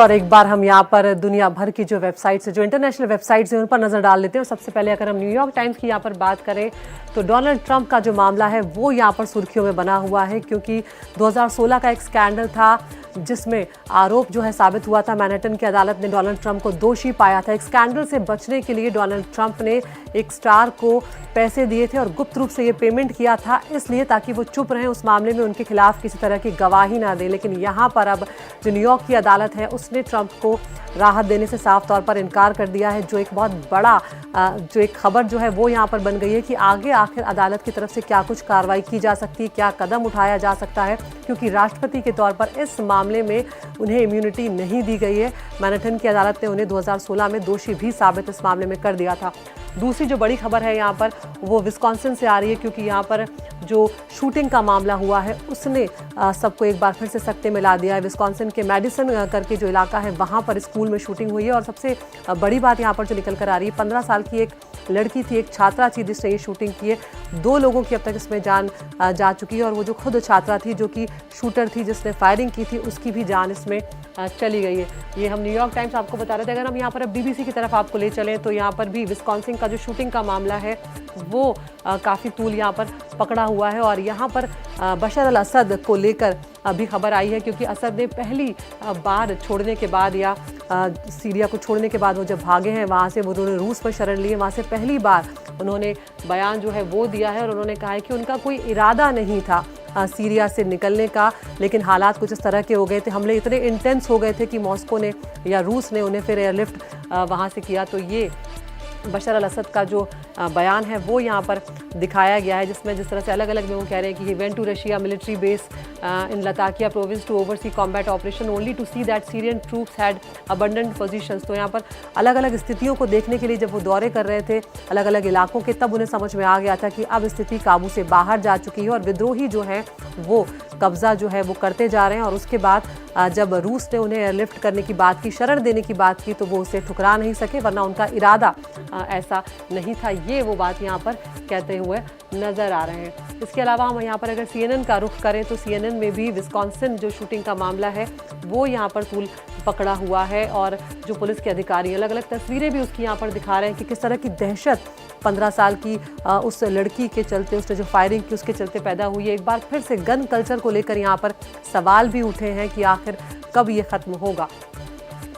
और एक बार हम यहाँ पर दुनिया भर की जो वेबसाइट्स है, जो इंटरनेशनल वेबसाइट्स हैं, उन पर नज़र डाल लेते हैं। और सबसे पहले अगर हम न्यूयॉर्क टाइम्स की यहाँ पर बात करें तो डोनाल्ड ट्रंप का जो मामला है वो यहाँ पर सुर्खियों में बना हुआ है, क्योंकि 2016 का एक स्कैंडल था जिसमें आरोप जो है साबित हुआ था। मैनहट्टन की अदालत ने डोनाल्ड ट्रंप को दोषी पाया था। एक स्कैंडल से बचने के लिए डोनाल्ड ट्रंप ने एक स्टार को पैसे दिए थे और गुप्त रूप से ये पेमेंट किया था, इसलिए ताकि वो चुप रहें उस मामले में, उनके खिलाफ किसी तरह की गवाही ना दें। लेकिन यहाँ पर अब जो न्यूयॉर्क की अदालत है उसने ट्रंप को राहत देने से साफ तौर पर इनकार कर दिया है, जो एक बहुत बड़ा जो एक खबर जो है वो यहाँ पर बन गई है कि आगे आखिर अदालत की तरफ से क्या कुछ कार्रवाई की जा सकती है, क्या कदम उठाया जा सकता है, क्योंकि राष्ट्रपति के तौर पर इस मामले में उन्हें इम्यूनिटी नहीं दी गई है। मैनहट्टन की अदालत ने उन्हें 2016 में दोषी भी साबित इस मामले में कर दिया था। दूसरी जो बड़ी खबर है यहाँ पर वो विस्कॉन्सिन से आ रही है, क्योंकि यहाँ पर जो शूटिंग का मामला हुआ है उसने सबको एक बार फिर से सकते में ला दिया है। विस्कॉन्सिन के मेडिसन करके जो इलाका है वहाँ पर स्कूल में शूटिंग हुई है। और सबसे बड़ी बात यहाँ पर जो निकल कर आ रही है, 15 साल की एक लड़की थी, एक छात्रा थी जिसने ये शूटिंग की है। 2 लोगों की अब तक इसमें जान जा चुकी है और वो जो खुद छात्रा थी, जो कि शूटर थी, जिसने फायरिंग की थी, उसकी भी जान इसमें चली गई है। ये हम न्यूयॉर्क टाइम्स आपको बता रहे थे। अगर हम यहाँ पर अब BBC की तरफ आपको ले चलें तो यहाँ पर भी विस्कॉन्सिन का जो शूटिंग का मामला है वो काफ़ी तूल यहाँ पर पकड़ा हुआ है। और यहाँ पर बशर अल असद को लेकर अभी खबर आई है, क्योंकि असद ने पहली बार छोड़ने के बाद या सीरिया को छोड़ने के बाद वो जब भागे हैं वहाँ से, वो उन्होंने रूस पर शरण ली है, वहाँ से पहली बार उन्होंने बयान जो है वो दिया है और उन्होंने कहा है कि उनका कोई इरादा नहीं था सीरिया से निकलने का, लेकिन हालात कुछ इस तरह के हो गए थे, हमले इतने इंटेंस हो गए थे कि मॉस्को ने या रूस ने उन्हें फिर एयरलिफ्ट वहाँ से किया। तो ये बशर अल असद का जो बयान है वो यहाँ पर दिखाया गया है, जिसमें जिस तरह से अलग अलग लोग कह रहे हैं कि he went to Russia military base in Latakia province to oversee combat operation only to see that Syrian troops had abandoned positions. तो यहाँ पर अलग अलग स्थितियों को देखने के लिए जब वो दौरे कर रहे थे अलग अलग इलाकों के, तब उन्हें समझ में आ गया था कि अब स्थिति काबू से बाहर जा चुकी है और विद्रोही जो है वो कब्जा जो है वो करते जा रहे हैं। और उसके बाद जब रूस ने उन्हें एयरलिफ्ट करने की बात की, शरण देने की बात की, तो वो उसे ठुकरा नहीं सके, वरना उनका इरादा ऐसा नहीं था। ये वो बात यहाँ पर कहते हुए नजर आ रहे हैं। इसके अलावा हम यहाँ पर अगर CNN का रुख करें तो CNN में भी विस्कॉन्सिन जो शूटिंग का मामला है वो यहाँ पर तूल पकड़ा हुआ है। और जो पुलिस के अधिकारी अलग अलग तस्वीरें भी उसकी यहाँ पर दिखा रहे हैं कि किस तरह की दहशत 15 साल की उस लड़की के चलते, उसने जो फायरिंग की उसके चलते पैदा हुई है। एक बार फिर से गन कल्चर को लेकर यहाँ पर सवाल भी उठे हैं कि आखिर कब ये ख़त्म होगा।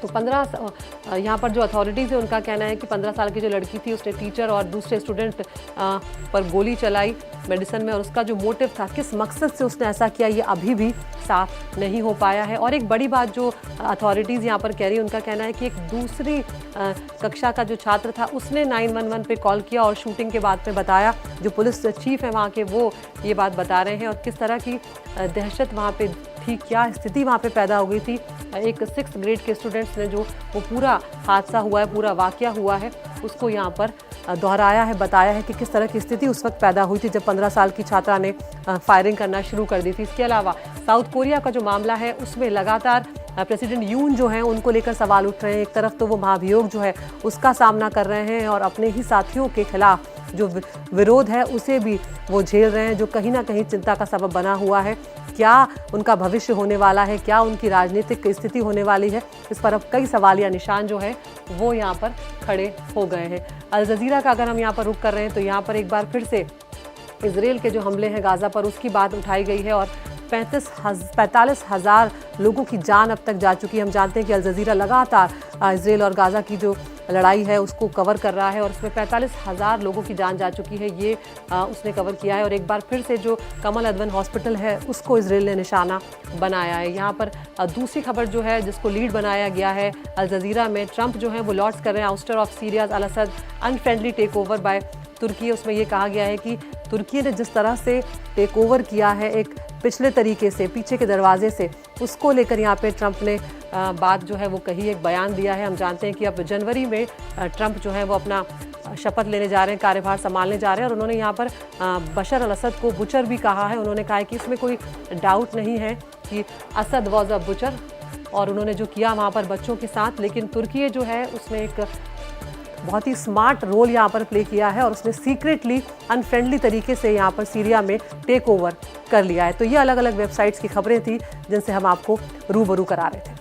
तो 15 यहाँ पर जो अथॉरिटीज़ है उनका कहना है कि 15 साल की जो लड़की थी उसने टीचर और दूसरे स्टूडेंट पर गोली चलाई मेडिसन में, और उसका जो मोटिव था, किस मकसद से उसने ऐसा किया, ये अभी भी साफ नहीं हो पाया है। और एक बड़ी बात जो अथॉरिटीज़ यहाँ पर कह रही है, उनका कहना है कि एक दूसरी कक्षा का जो छात्र था उसने 911 पे कॉल किया और शूटिंग के बाद में बताया। जो पुलिस चीफ है वहाँ के वो ये बात बता रहे हैं और किस तरह की दहशत वहाँ पे थी, क्या स्थिति वहाँ पे पैदा हो गई थी। एक 6th ग्रेड के स्टूडेंट्स ने जो वो पूरा हादसा हुआ है, पूरा वाकया हुआ है, उसको यहाँ पर दोहराया है, बताया है कि किस तरह की स्थिति उस वक्त पैदा हुई थी जब 15 साल की छात्रा ने फायरिंग करना शुरू कर दी थी। इसके अलावा साउथ कोरिया का जो मामला है उसमें लगातार प्रेसिडेंट यून जो हैं उनको लेकर सवाल उठ रहे हैं। एक तरफ तो वो महाभियोग जो है उसका सामना कर रहे हैं और अपने ही साथियों के खिलाफ जो विरोध है उसे भी वो झेल रहे हैं, जो कहीं ना कहीं चिंता का सबब बना हुआ है। क्या उनका भविष्य होने वाला है, क्या उनकी राजनीतिक स्थिति होने वाली है, इस पर अब कई सवालिया निशान जो है वो यहाँ पर खड़े हो गए हैं। अल जजीरा का अगर हम यहाँ पर रुख कर रहे हैं तो यहाँ पर एक बार फिर से इसराइल के जो हमले हैं गाज़ा पर उसकी बात उठाई गई है और 45,000 लोगों की जान अब तक जा चुकी है। हम जानते हैं कि अल जजीरा लगातार इसराइल और गाज़ा की जो लड़ाई है उसको कवर कर रहा है और उसमें 45,000 लोगों की जान जा चुकी है, ये उसने कवर किया है। और एक बार फिर से जो कमल अदवन हॉस्पिटल है उसको इसराइल ने निशाना बनाया है। यहाँ पर दूसरी खबर जो है जिसको लीड बनाया गया है अल जजीरा में, ट्रंप जो है वो लॉर्ड्स कर रहे हैं ouster of Syria's al Assad unfriendly take over by Turkey. उसमें ये कहा गया है कि तुर्की ने जिस तरह से टेक ओवर किया है एक पिछले तरीके से, पीछे के दरवाजे से, उसको लेकर यहाँ पे ट्रंप ने बात जो है वो कही, एक बयान दिया है। हम जानते हैं कि अब जनवरी में ट्रंप जो है वो अपना शपथ लेने जा रहे हैं, कार्यभार संभालने जा रहे हैं और उन्होंने यहाँ पर बशर अल असद को बुचर भी कहा है। उन्होंने कहा है कि इसमें कोई डाउट नहीं है कि असद वॉज अ बुचर और उन्होंने जो किया वहाँ पर बच्चों के साथ, लेकिन तुर्की जो है उसने एक बहुत ही स्मार्ट रोल यहाँ पर प्ले किया है और उसने सीक्रेटली अनफ्रेंडली तरीके से यहाँ पर सीरिया में टेक ओवर कर लिया है। तो ये अलग अलग वेबसाइट्स की खबरें थी जिनसे हम आपको रूबरू करा रहे थे।